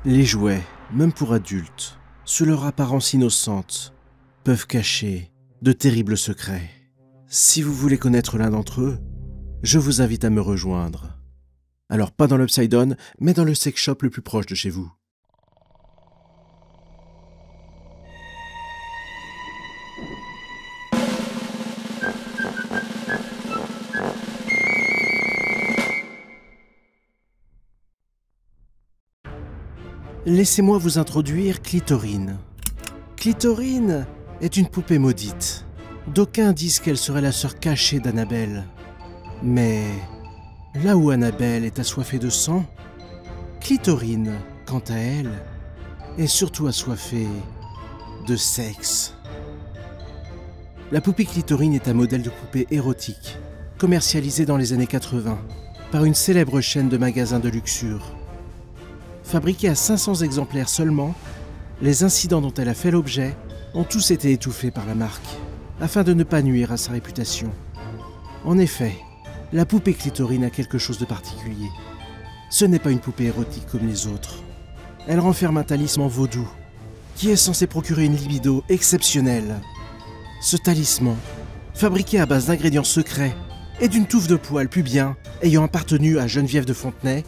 Les jouets, même pour adultes, sous leur apparence innocente, peuvent cacher de terribles secrets. Si vous voulez connaître l'un d'entre eux, je vous invite à me rejoindre. Alors pas dans l'Upside Down, mais dans le sex shop le plus proche de chez vous. Laissez-moi vous introduire Clitorine. Clitorine est une poupée maudite. D'aucuns disent qu'elle serait la sœur cachée d'Annabelle. Mais là où Annabelle est assoiffée de sang, Clitorine, quant à elle, est surtout assoiffée de sexe. La poupée Clitorine est un modèle de poupée érotique, commercialisé dans les années 80 par une célèbre chaîne de magasins de luxure. Fabriquée à 500 exemplaires seulement, les incidents dont elle a fait l'objet ont tous été étouffés par la marque, afin de ne pas nuire à sa réputation. En effet, la poupée Clitorine a quelque chose de particulier. Ce n'est pas une poupée érotique comme les autres. Elle renferme un talisman vaudou, qui est censé procurer une libido exceptionnelle. Ce talisman, fabriqué à base d'ingrédients secrets et d'une touffe de poils pubien ayant appartenu à Geneviève de Fontenay,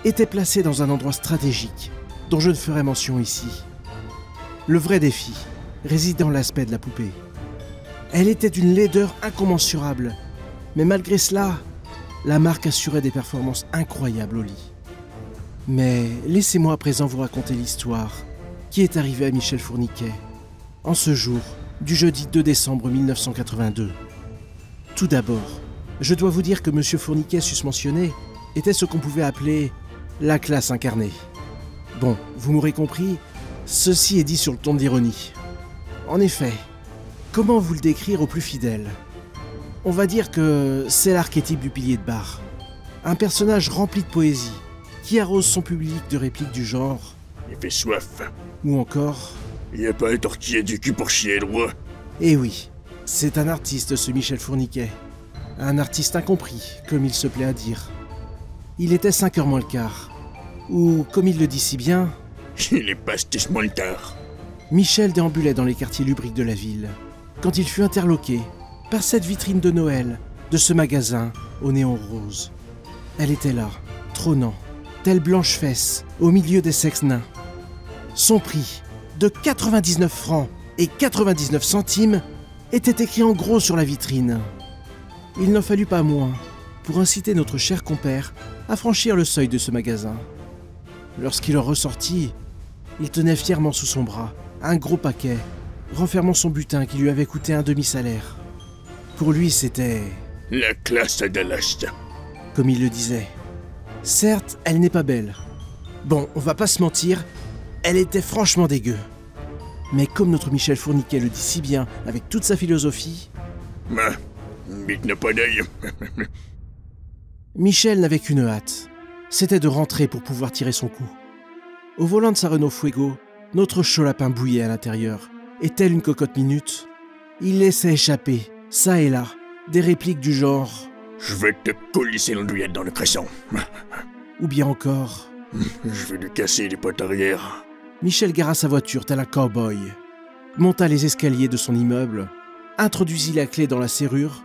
était placé dans un endroit stratégique, dont je ne ferai mention ici. Le vrai défi réside dans l'aspect de la poupée. Elle était d'une laideur incommensurable, mais malgré cela, la marque assurait des performances incroyables au lit. Mais laissez-moi à présent vous raconter l'histoire qui est arrivée à Michel Fourniquet, en ce jour du jeudi 2 décembre 1982. Tout d'abord, je dois vous dire que M. Fourniquet susmentionné était ce qu'on pouvait appeler la classe incarnée. Bon, vous m'aurez compris, ceci est dit sur le ton de l'ironie. En effet, comment vous le décrire au plus fidèle? On va dire que c'est l'archétype du pilier de bar. Un personnage rempli de poésie, qui arrose son public de répliques du genre « Il fait soif » ou encore « Il n'y a pas un tortillé du cul pour chier droit ». Eh oui, c'est un artiste ce Michel Fourniquet. Un artiste incompris, comme il se plaît à dire. Il était 5h moins le quart. Ou, comme il le dit si bien, il est pastis moins tard. Michel déambulait dans les quartiers lubriques de la ville, quand il fut interloqué par cette vitrine de Noël de ce magasin au néon rose. Elle était là, trônant, telle Blanche-Fesse, au milieu des sexes nains. Son prix, de 99 francs et 99 centimes, était écrit en gros sur la vitrine. Il n'en fallut pas moins pour inciter notre cher compère à franchir le seuil de ce magasin. Lorsqu'il en ressortit, il tenait fièrement sous son bras un gros paquet, renfermant son butin qui lui avait coûté un demi-salaire. Pour lui, c'était la classe de l'Est, comme il le disait. Certes, elle n'est pas belle. Bon, on va pas se mentir, elle était franchement dégueu. Mais comme notre Michel Fourniquet le dit si bien avec toute sa philosophie... Bite n'a pas d'œil. Michel n'avait qu'une hâte, c'était de rentrer pour pouvoir tirer son coup. Au volant de sa Renault Fuego, notre chaud lapin bouillait à l'intérieur, et tel une cocotte minute, il laissait échapper, ça et là, des répliques du genre « Je vais te colisser l'andouillette dans le cresson. » ou bien encore « Je vais lui casser les potes arrière. » Michel gara sa voiture tel un cow-boy, monta les escaliers de son immeuble, introduisit la clé dans la serrure.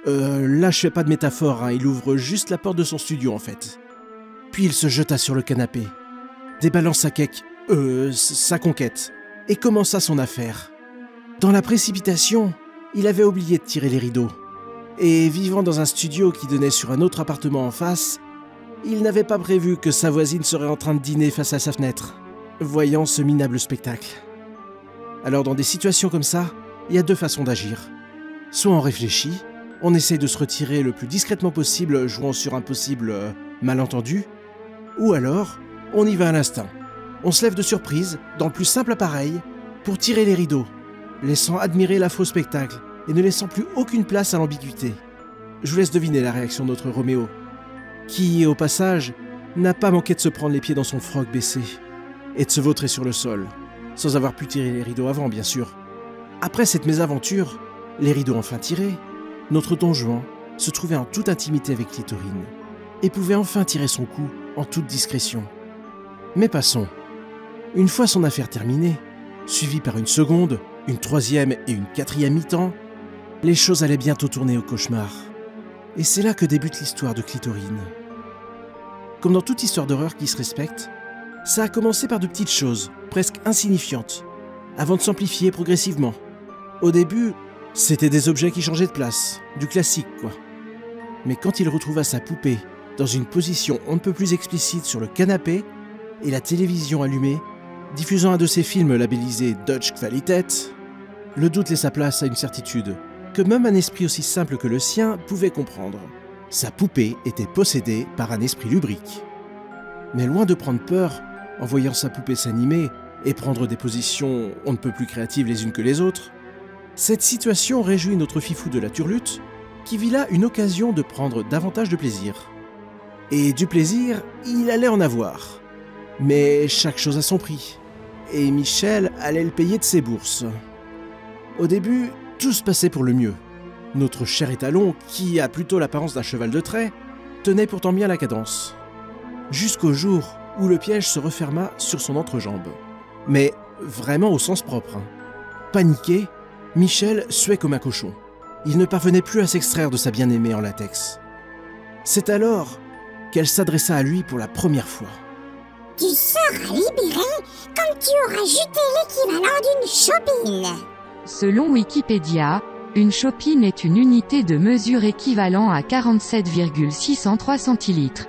Là, je fais pas de métaphore, hein, il ouvre juste la porte de son studio en fait. Puis il se jeta sur le canapé, déballant sa sa conquête, et commença son affaire. Dans la précipitation, il avait oublié de tirer les rideaux. Et vivant dans un studio qui donnait sur un autre appartement en face, il n'avait pas prévu que sa voisine serait en train de dîner face à sa fenêtre, voyant ce minable spectacle. Alors dans des situations comme ça, il y a deux façons d'agir. Soit on réfléchit, on essaye de se retirer le plus discrètement possible, jouant sur un possible malentendu, ou alors on y va à l'instinct. On se lève de surprise, dans le plus simple appareil, pour tirer les rideaux, laissant admirer l'affreux spectacle et ne laissant plus aucune place à l'ambiguïté. Je vous laisse deviner la réaction de notre Roméo, qui, au passage, n'a pas manqué de se prendre les pieds dans son froc baissé et de se vautrer sur le sol, sans avoir pu tirer les rideaux avant, bien sûr. Après cette mésaventure, les rideaux enfin tirés, notre Don Juan se trouvait en toute intimité avec Clitorine et pouvait enfin tirer son coup en toute discrétion. Mais passons. Une fois son affaire terminée, suivie par une seconde, une troisième et une quatrième mi-temps, les choses allaient bientôt tourner au cauchemar. Et c'est là que débute l'histoire de Clitorine. Comme dans toute histoire d'horreur qui se respecte, ça a commencé par de petites choses, presque insignifiantes, avant de s'amplifier progressivement. Au début, c'était des objets qui changeaient de place, du classique quoi. Mais quand il retrouva sa poupée dans une position on ne peut plus explicite sur le canapé et la télévision allumée, diffusant un de ses films labellisé Deutsche Qualität, le doute laissa place à une certitude que même un esprit aussi simple que le sien pouvait comprendre. Sa poupée était possédée par un esprit lubrique. Mais loin de prendre peur en voyant sa poupée s'animer et prendre des positions on ne peut plus créatives les unes que les autres, cette situation réjouit notre fifou de la turlute qui vit là une occasion de prendre davantage de plaisir. Et du plaisir, il allait en avoir. Mais chaque chose a son prix. Et Michel allait le payer de ses bourses. Au début, tout se passait pour le mieux. Notre cher étalon, qui a plutôt l'apparence d'un cheval de trait, tenait pourtant bien la cadence. Jusqu'au jour où le piège se referma sur son entrejambe. Mais vraiment au sens propre. Paniqué, Michel suait comme un cochon. Il ne parvenait plus à s'extraire de sa bien-aimée en latex. C'est alors qu'elle s'adressa à lui pour la première fois. Tu seras libéré quand tu auras juté l'équivalent d'une chopine. Selon Wikipédia, une chopine est une unité de mesure équivalent à 47,603 centilitres.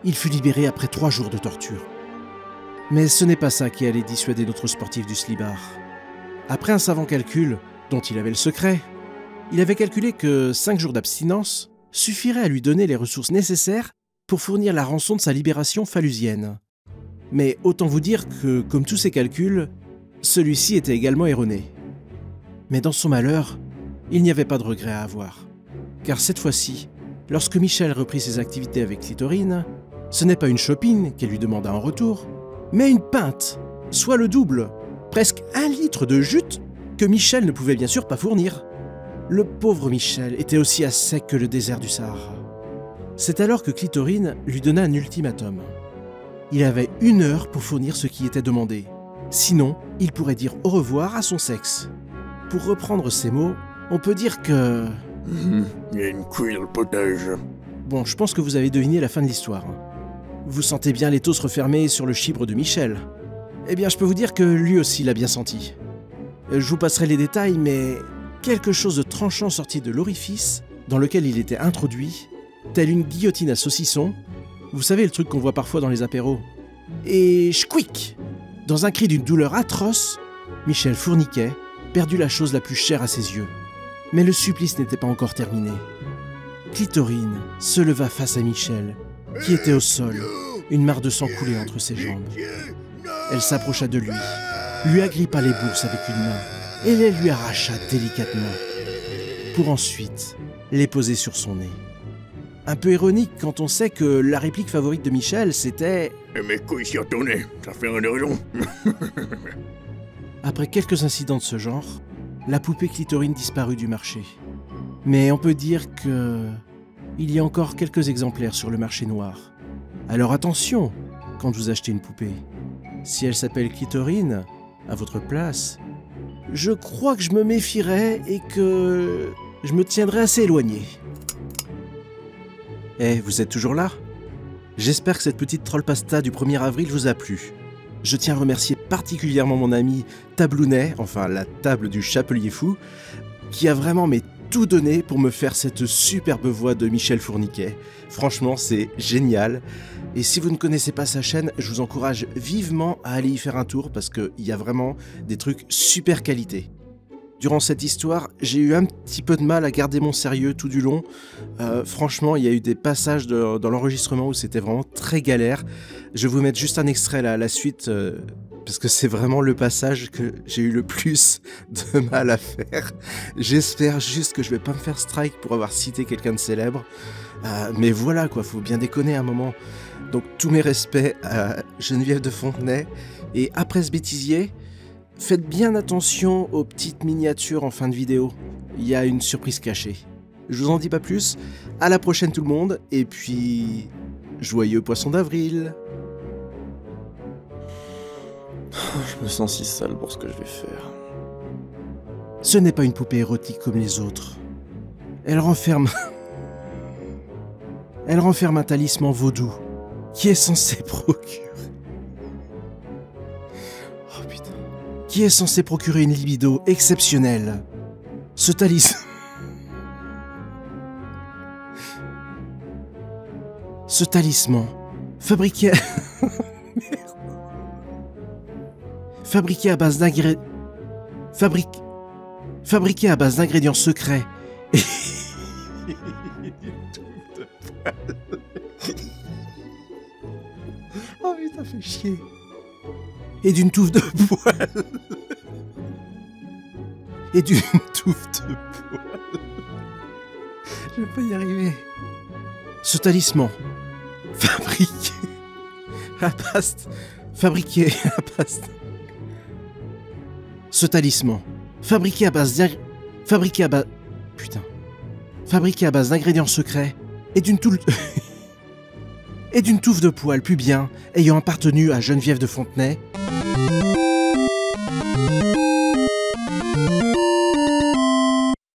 Il fut libéré après 3 jours de torture. Mais ce n'est pas ça qui allait dissuader notre sportif du slibard. Après un savant calcul, dont il avait le secret, il avait calculé que 5 jours d'abstinence suffiraient à lui donner les ressources nécessaires pour fournir la rançon de sa libération phallusienne. Mais autant vous dire que, comme tous ses calculs, celui-ci était également erroné. Mais dans son malheur, il n'y avait pas de regret à avoir. Car cette fois-ci, lorsque Michel reprit ses activités avec Clitorine, ce n'est pas une chopine qu'elle lui demanda en retour, mais une pinte, soit le double, presque 1 litre de jute que Michel ne pouvait bien sûr pas fournir. Le pauvre Michel était aussi à sec que le désert du Sahara. C'est alors que Clitorine lui donna un ultimatum. Il avait 1 heure pour fournir ce qui était demandé. Sinon, il pourrait dire au revoir à son sexe. Pour reprendre ces mots, on peut dire que... Il y a une couille dans le potage. Bon, je pense que vous avez deviné la fin de l'histoire. Vous sentez bien l'étau se refermer sur le chibre de Michel. Eh bien, je peux vous dire que lui aussi l'a bien senti. Je vous passerai les détails, mais quelque chose de tranchant sortit de l'orifice dans lequel il était introduit, telle une guillotine à saucisson. Vous savez, le truc qu'on voit parfois dans les apéros. Et ch'quick! Dans un cri d'une douleur atroce, Michel Fourniquet perdit la chose la plus chère à ses yeux. Mais le supplice n'était pas encore terminé. Clitorine se leva face à Michel, qui était au sol, une mare de sang coulait entre ses jambes. Elle s'approcha de lui agrippa les bourses avec une main et les lui arracha délicatement, pour ensuite les poser sur son nez. Un peu ironique quand on sait que la réplique favorite de Michel, c'était « Mes couilles sur ton nez, ça fait un raison. » Après quelques incidents de ce genre, la poupée Clitorine disparut du marché. Mais on peut dire que... il y a encore quelques exemplaires sur le marché noir. Alors attention quand vous achetez une poupée. Si elle s'appelle Clitorine, à votre place, je crois que je me méfierais et que je me tiendrais assez éloigné. Eh, vous êtes toujours là? J'espère que cette petite troll pasta du 1er avril vous a plu. Je tiens à remercier particulièrement mon ami Tablounet, enfin la table du Chapelier Fou, qui a vraiment tout donné pour me faire cette superbe voix de Michel Fourniquet. Franchement, c'est génial. Et si vous ne connaissez pas sa chaîne, je vous encourage vivement à aller y faire un tour parce qu'il y a vraiment des trucs super qualité. Durant cette histoire, j'ai eu un petit peu de mal à garder mon sérieux tout du long. Franchement, il y a eu des passages dans l'enregistrement où c'était vraiment très galère. Je vais vous mettre juste un extrait là, à la suite, parce que c'est vraiment le passage que j'ai eu le plus de mal à faire. J'espère juste que je vais pas me faire strike pour avoir cité quelqu'un de célèbre. Mais voilà quoi, faut bien déconner à un moment. Donc tous mes respects à Geneviève de Fontenay. Et après ce bêtisier, faites bien attention aux petites miniatures en fin de vidéo. Il y a une surprise cachée. Je vous en dis pas plus. À la prochaine tout le monde. Et puis, joyeux poisson d'avril. Je me sens si sale pour ce que je vais faire. Ce n'est pas une poupée érotique comme les autres. Elle renferme... Elle renferme un talisman vaudou qui est censé procurer... Oh putain. Qui est censé procurer une libido exceptionnelle. Ce talisman... Ce talisman, fabriqué... Fabriqué à base d'ingrédients... Fabriqué à base d'ingrédients secrets. Oh putain, fait chier. Et d'une touffe de poils. Et d'une touffe de poils. Je vais pas y arriver. Ce talisman, fabriqué à base... Fabriqué à base... Ce talisman, fabriqué à base d'ingrédients secrets et d'une touffe de poils pubien ayant appartenu à Geneviève de Fontenay.